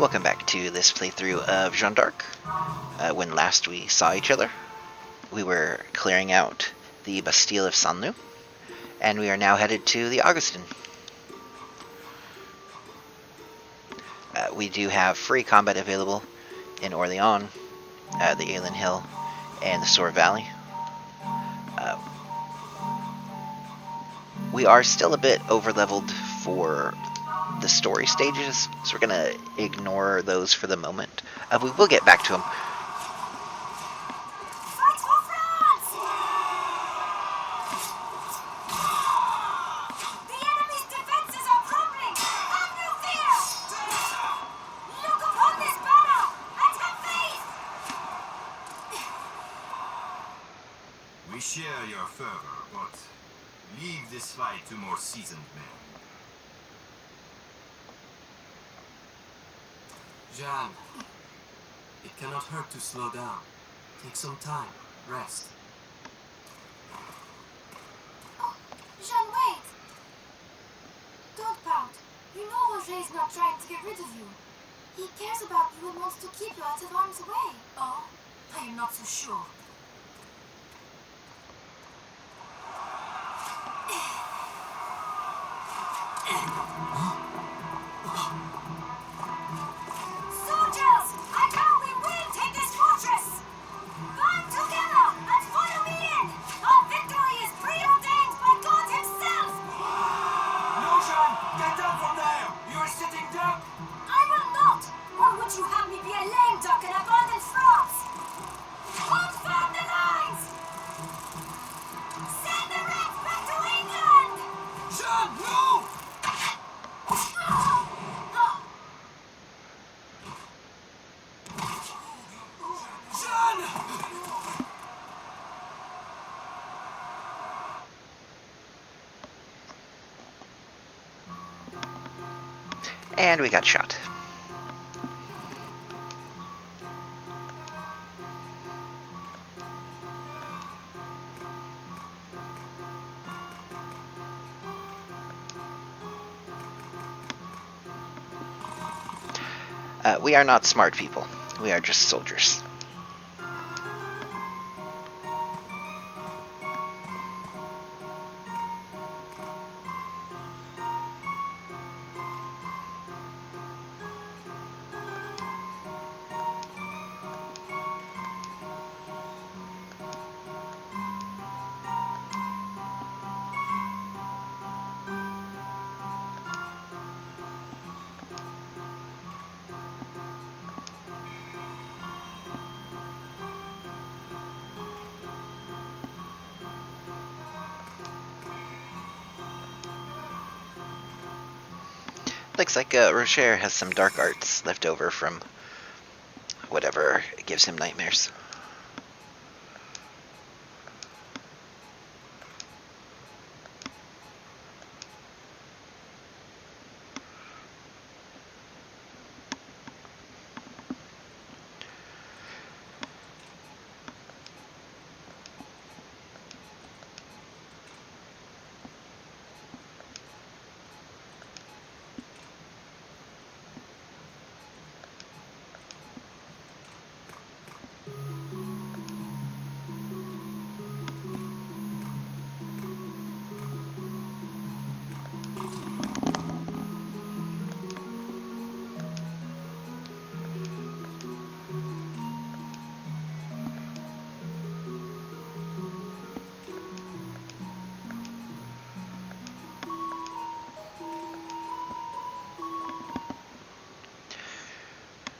Welcome back to this playthrough of Jeanne d'Arc. When last we saw each other, we were clearing out the Bastille of Saint-Loup, and we are now headed to the Augustin. We do have free combat available in Orléans, the Ailin Hill, and the Soar Valley. We are still a bit over-leveled for the story stages, so we're going to ignore those for the moment. We will get back to them. We share your fervor, but leave this fight to more seasoned men. Jeanne, it cannot hurt to slow down. Take some time. Rest. Oh, Jeanne, wait! Don't pout. You know Roger is not trying to get rid of you. He cares about you and wants to keep you out of harm's way. Oh, I am not so sure. Soldiers! I know we will take this fortress! Band together and follow me in! Our victory is preordained by God himself! No, Jeanne! Get down from there! You are sitting duck! I will not! Or would you have me be a lame duck and abandon France? Hold firm the lines! Send the Reds back to England! Jeanne, no! Jeanne! And we got shot. We are not smart people. We are just soldiers. Looks like Rocher has some dark arts left over from whatever gives him nightmares.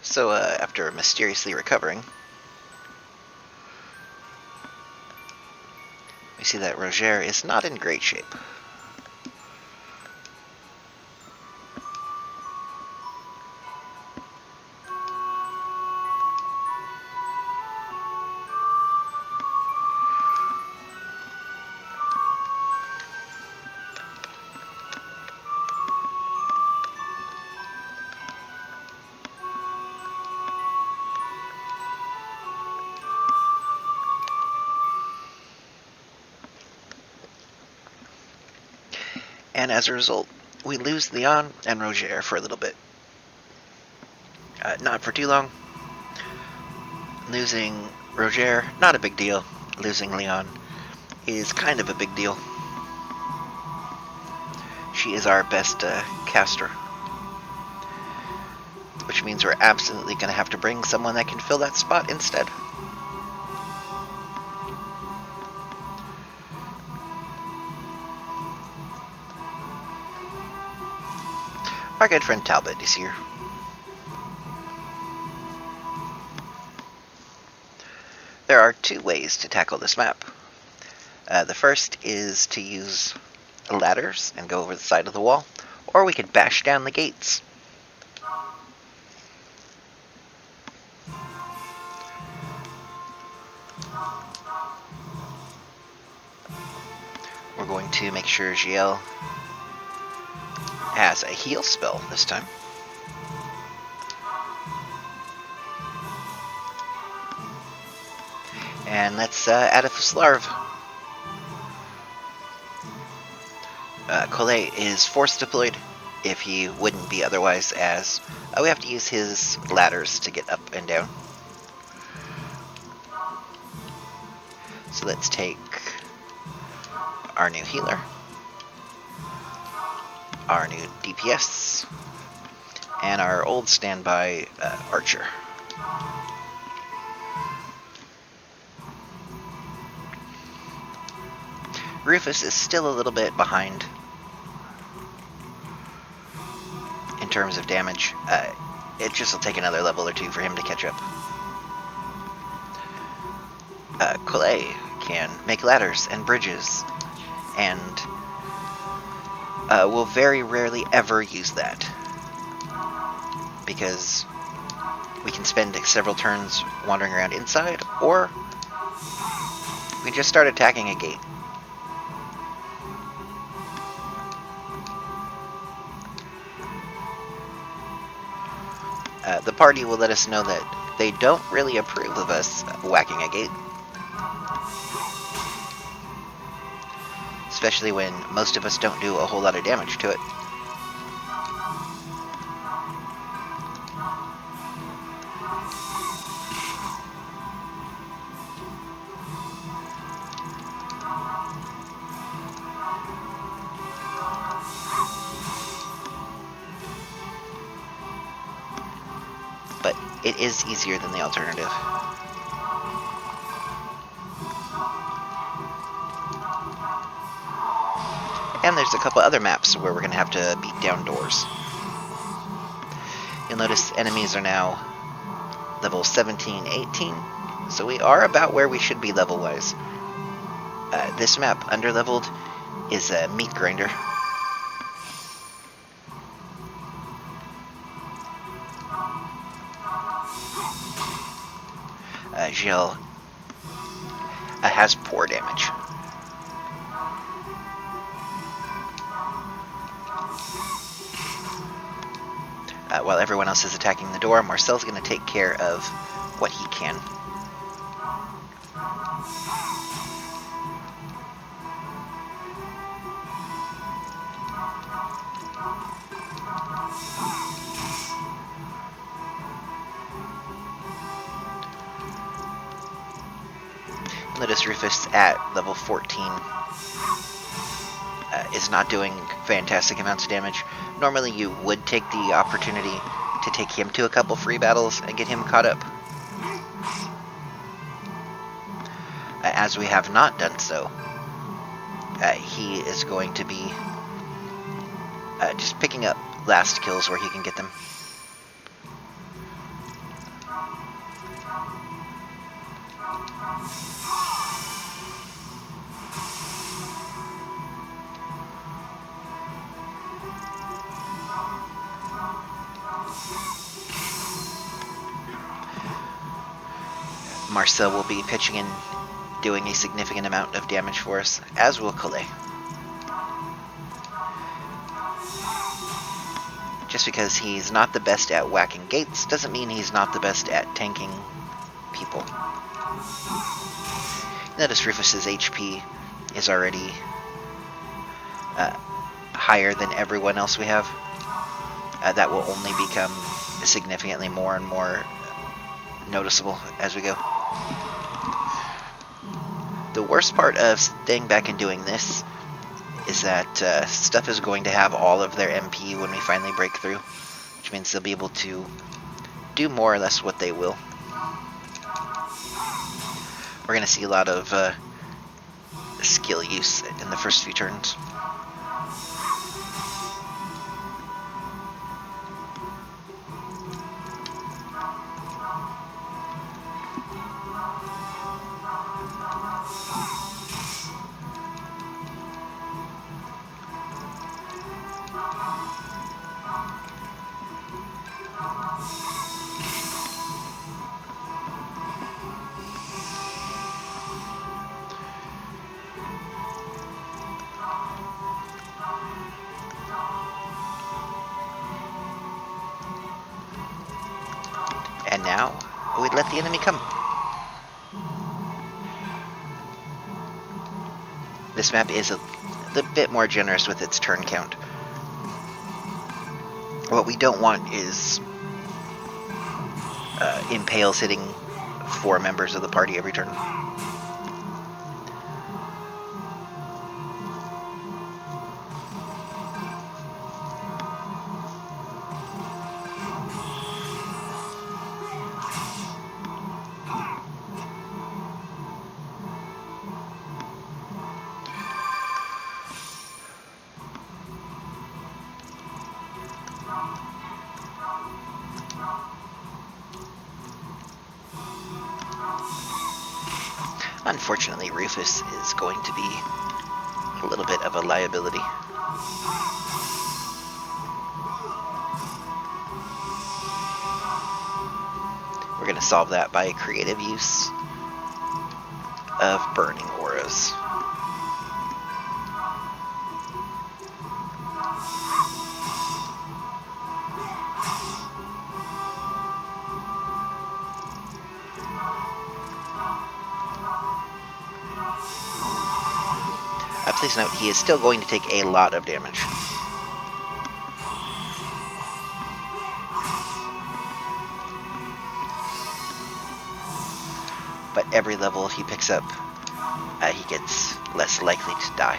So, after mysteriously recovering, we see that Roger is not in great shape. And as a result, we lose Leon and Roger for a little bit. Not for too long. Losing Roger, not a big deal. Losing Leon is kind of a big deal. She is our best caster. Which means we're absolutely going to have to bring someone that can fill that spot instead. Our good friend Talbot is here. There are two ways to tackle this map. The first is to use ladders and go over the side of the wall, or we could bash down the gates. We're going to make sure Giel has a heal spell this time. And let's add a Fuslarv. Collet is force deployed, if he wouldn't be otherwise, as we have to use his ladders to get up and down. So let's take our new healer, our new DPS, and our old standby archer. Rufus is still a little bit behind in terms of damage. It just will take another level or two for him to catch up. Collet can make ladders and bridges, and will very rarely ever use that, because we can spend several turns wandering around inside, or we can just start attacking a gate. The party will let us know that they don't really approve of us whacking a gate. Especially when most of us don't do a whole lot of damage to it. But it is easier than the alternative. And there's a couple other maps where we're going to have to beat down doors. You'll notice enemies are now level 17, 18, so we are about where we should be level-wise. This map, underleveled, is a meat grinder. Giel has poor damage. While everyone else is attacking the door, Marcel's going to take care of what he can. Notice Rufus at level 14 is not doing fantastic amounts of damage. Normally you would take the opportunity to take him to a couple free battles and get him caught up. As we have not done so, he is going to be just picking up last kills where he can get them. Marcel will be pitching in, doing a significant amount of damage for us, as will Collet. Just because he's not the best at whacking gates doesn't mean he's not the best at tanking people. Notice Rufus's HP is already higher than everyone else we have. That will only become significantly more and more noticeable as we go. The worst part of staying back and doing this is that stuff is going to have all of their MP when we finally break through, which means they'll be able to do more or less what they will. We're going to see a lot of skill use in the first few turns. And now, we'd let the enemy come. This map is a bit more generous with its turn count. What we don't want is impales hitting 4 members of the party every turn. Unfortunately, Rufus is going to be a little bit of a liability. We're going to solve that by creative use of burning auras. Please note, he is still going to take a lot of damage. But every level he picks up, he gets less likely to die.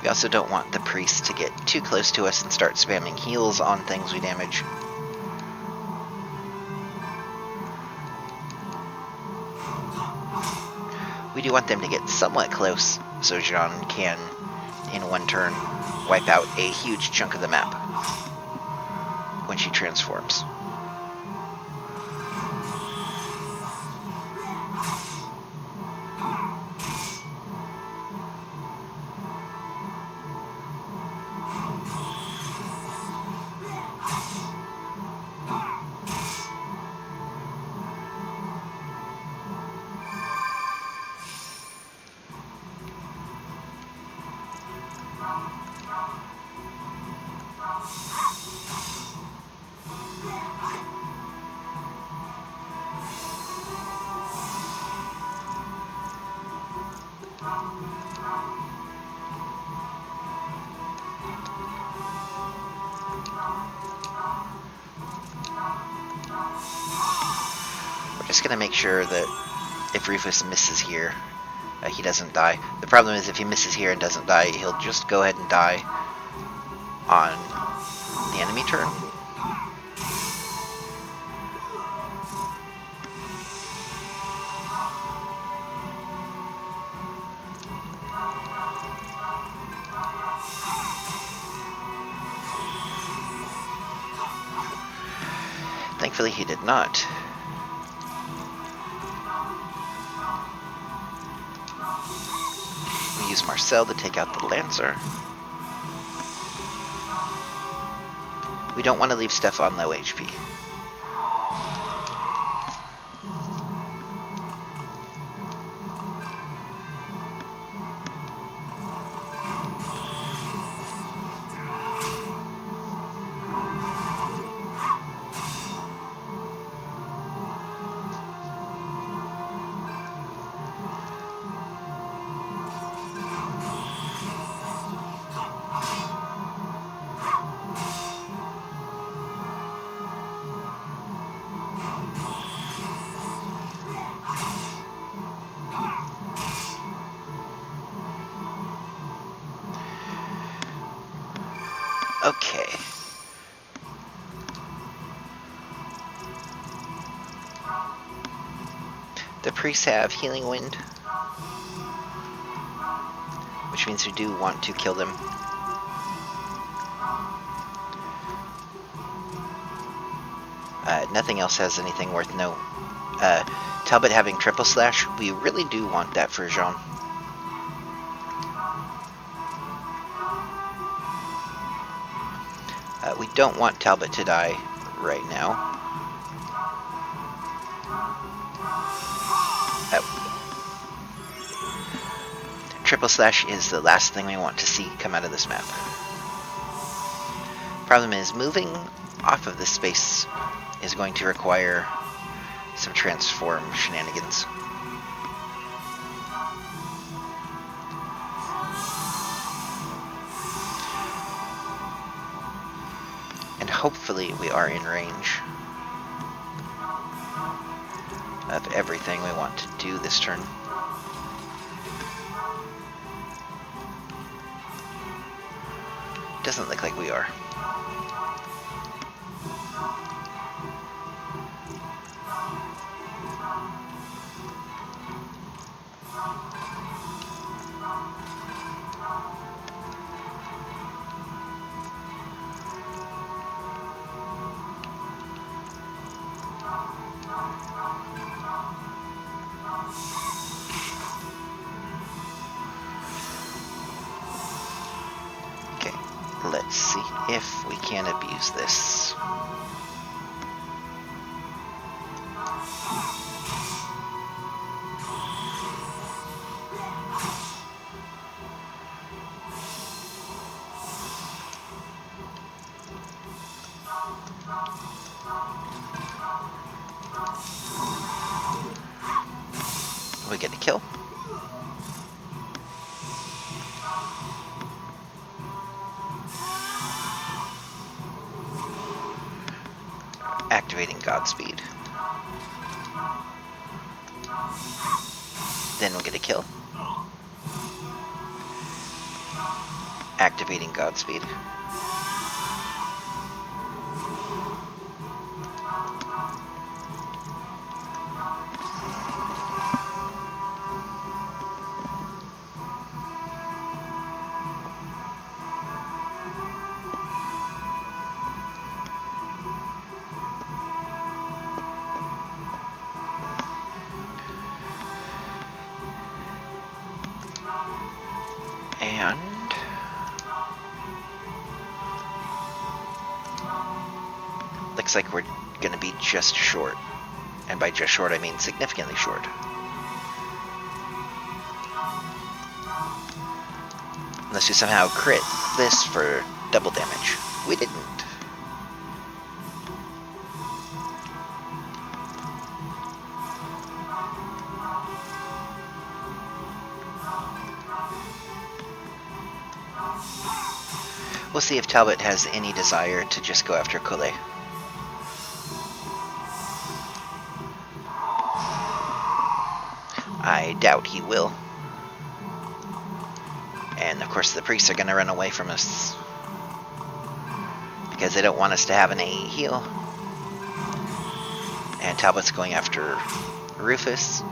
We also don't want the priest to get too close to us and start spamming heals on things we damage. We do want them to get somewhat close, so Jeanne can, in one turn, wipe out a huge chunk of the map when she transforms. Just going to make sure that if Rufus misses here, he doesn't die. The problem is if he misses here and doesn't die, he'll just go ahead and die on the enemy turn. Thankfully he did not. We use Marcel to take out the Lancer. We don't want to leave Steph on low HP. Okay. The priests have Healing Wind, which means we do want to kill them. Nothing else has anything worth note. Talbot having triple slash, we really do want that for Jeanne. We don't want Talbot to die right now. Triple slash is the last thing we want to see come out of this map. Problem is, moving off of this space is going to require some transform shenanigans. And hopefully we are in range of everything we want to do this turn. Doesn't look like we are. Let's see if we can abuse this. We get a kill. Activating Godspeed. Then we'll get a kill. Activating Godspeed. And looks like we're going to be just short. And by just short, I mean significantly short. Unless we somehow crit this for double damage. We didn't. We'll see if Talbot has any desire to just go after Collet. I doubt he will. And of course the priests are going to run away from us. Because they don't want us to have an AE heal. And Talbot's going after Rufus.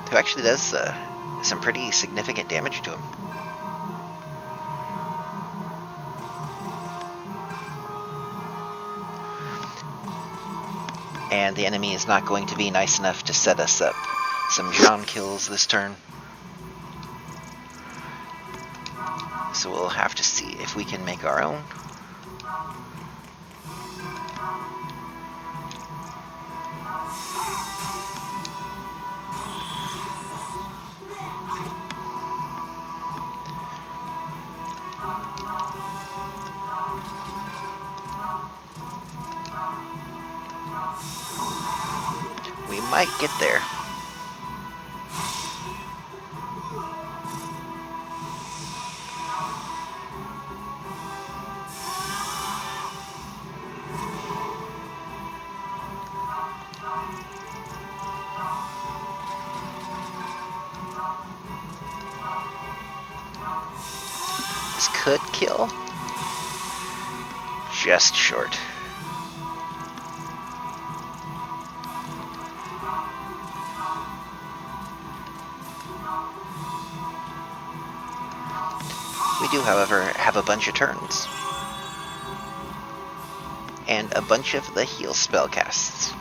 Who actually does some pretty significant damage to him. And the enemy is not going to be nice enough to set us up some Jeanne kills this turn. So we'll have to see if we can make our own. We might get there. could kill. Just short. We do, however, have a bunch of turns. And a bunch of the heal spell casts.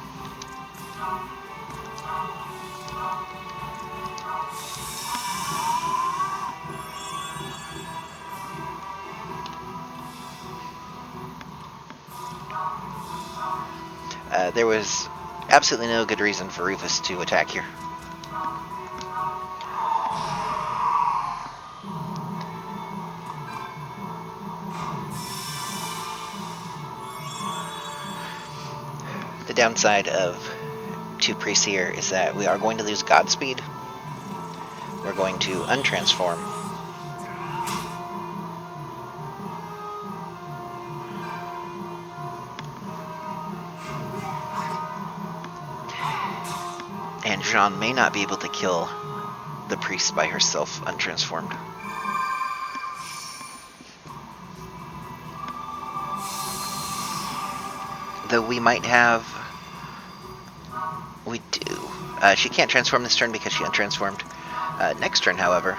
There was absolutely no good reason for Rufus to attack here. The downside of 2 priests here is that we are going to lose Godspeed. We're going to untransform. And Jeanne may not be able to kill the priest by herself untransformed. Though we might have... We do. She can't transform this turn because she untransformed. Next turn, however...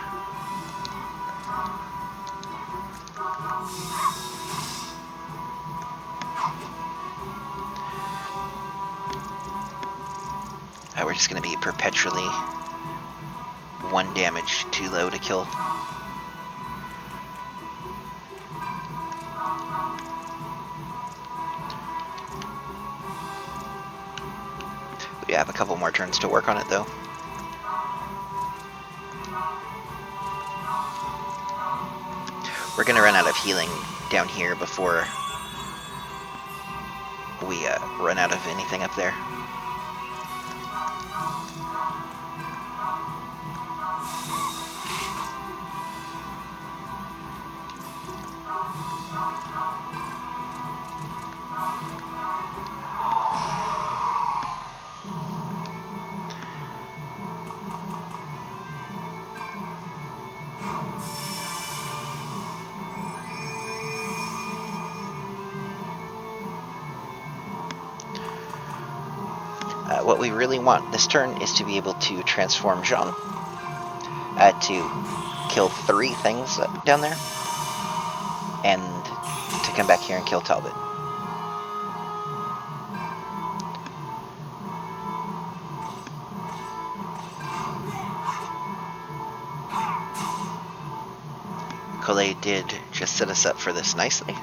we're just going to be perpetually 1 damage too low to kill. We have a couple more turns to work on it, though. We're going to run out of healing down here before we run out of anything up there. What we really want this turn is to be able to transform Jeanne, to kill 3 things down there, and to come back here and kill Talbot. Collet did just set us up for this nicely.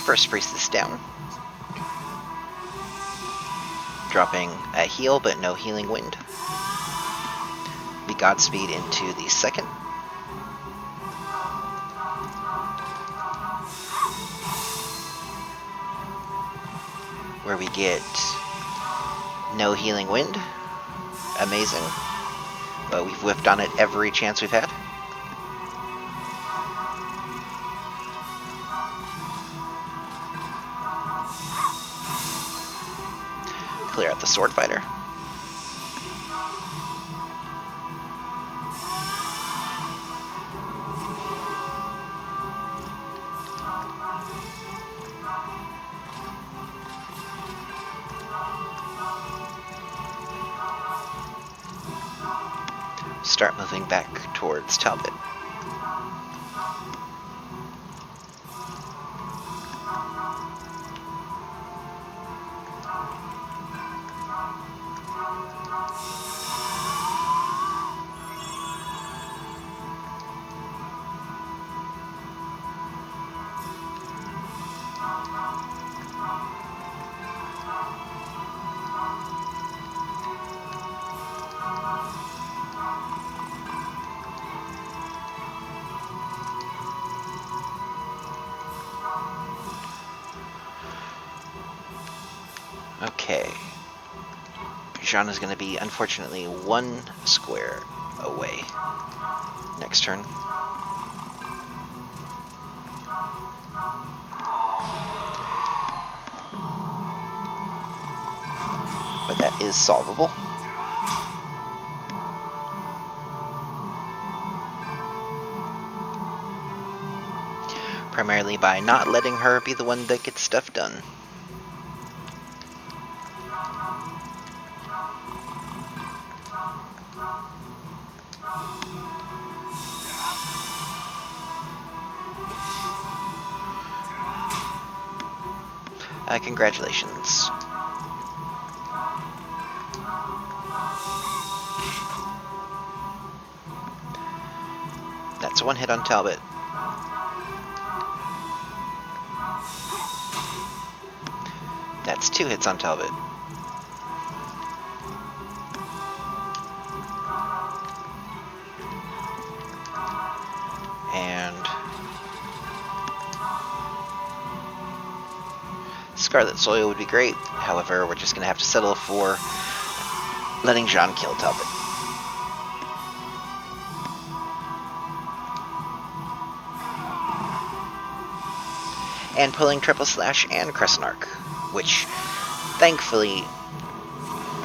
First priestess down. Dropping a heal, but no healing wind. We Godspeed into the second. Where we get no healing wind. Amazing. But we've whiffed on it every chance we've had. Clear out the sword fighter. Start moving back towards Talbot. Okay. Jeanne is going to be, unfortunately, 1 square away. Next turn. But that is solvable. Primarily by not letting her be the one that gets stuff done. Congratulations. That's 1 hit on Talbot. That's 2 hits on Talbot. And Scarlet Soil would be great. However, we're just going to have to settle for letting Jeanne kill Talbot. And pulling Triple Slash and Crescent Arc, which thankfully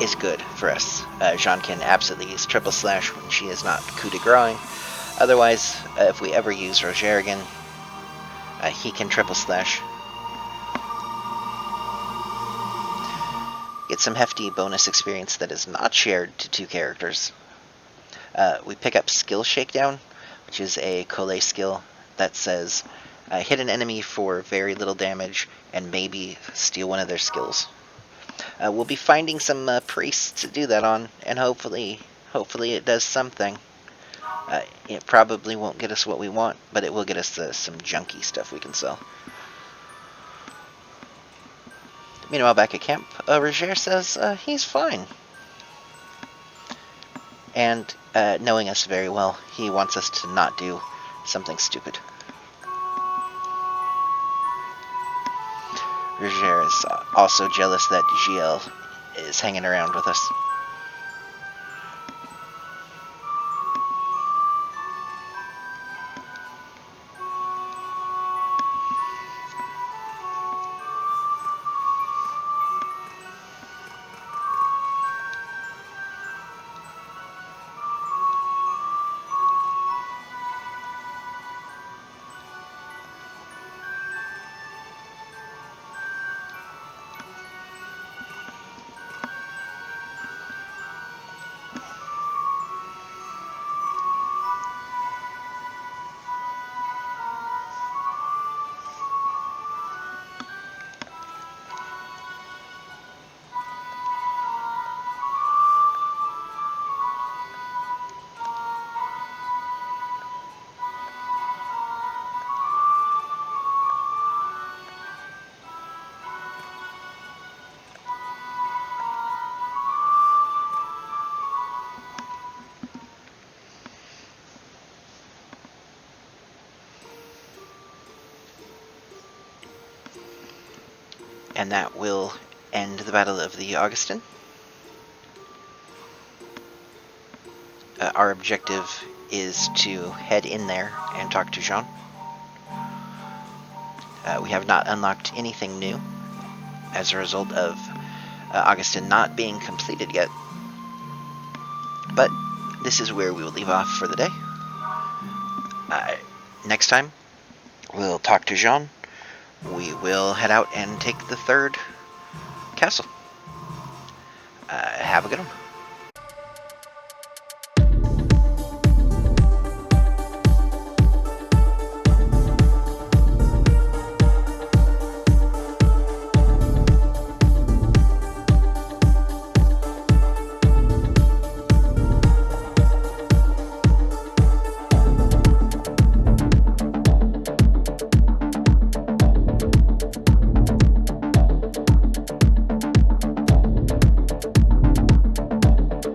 is good for us. Jeanne can absolutely use Triple Slash when she is not coup de grace. Otherwise, if we ever use Roger again, he can Triple Slash. Get some hefty bonus experience that is not shared to 2 characters. We pick up Skill Shakedown, which is a Collei skill that says hit an enemy for very little damage and maybe steal one of their skills. We'll be finding some priests to do that on, and hopefully it does something. It probably won't get us what we want, but it will get us some junky stuff we can sell. Meanwhile, back at camp, Roger says he's fine. And knowing us very well, he wants us to not do something stupid. Roger is also jealous that GL is hanging around with us. And that will end the Battle of the Augustin. Our objective is to head in there and talk to Jeanne. We have not unlocked anything new as a result of Augustin not being completed yet. But this is where we will leave off for the day. Next time, we'll talk to Jeanne. We will head out and take the 3rd castle. Have a good one.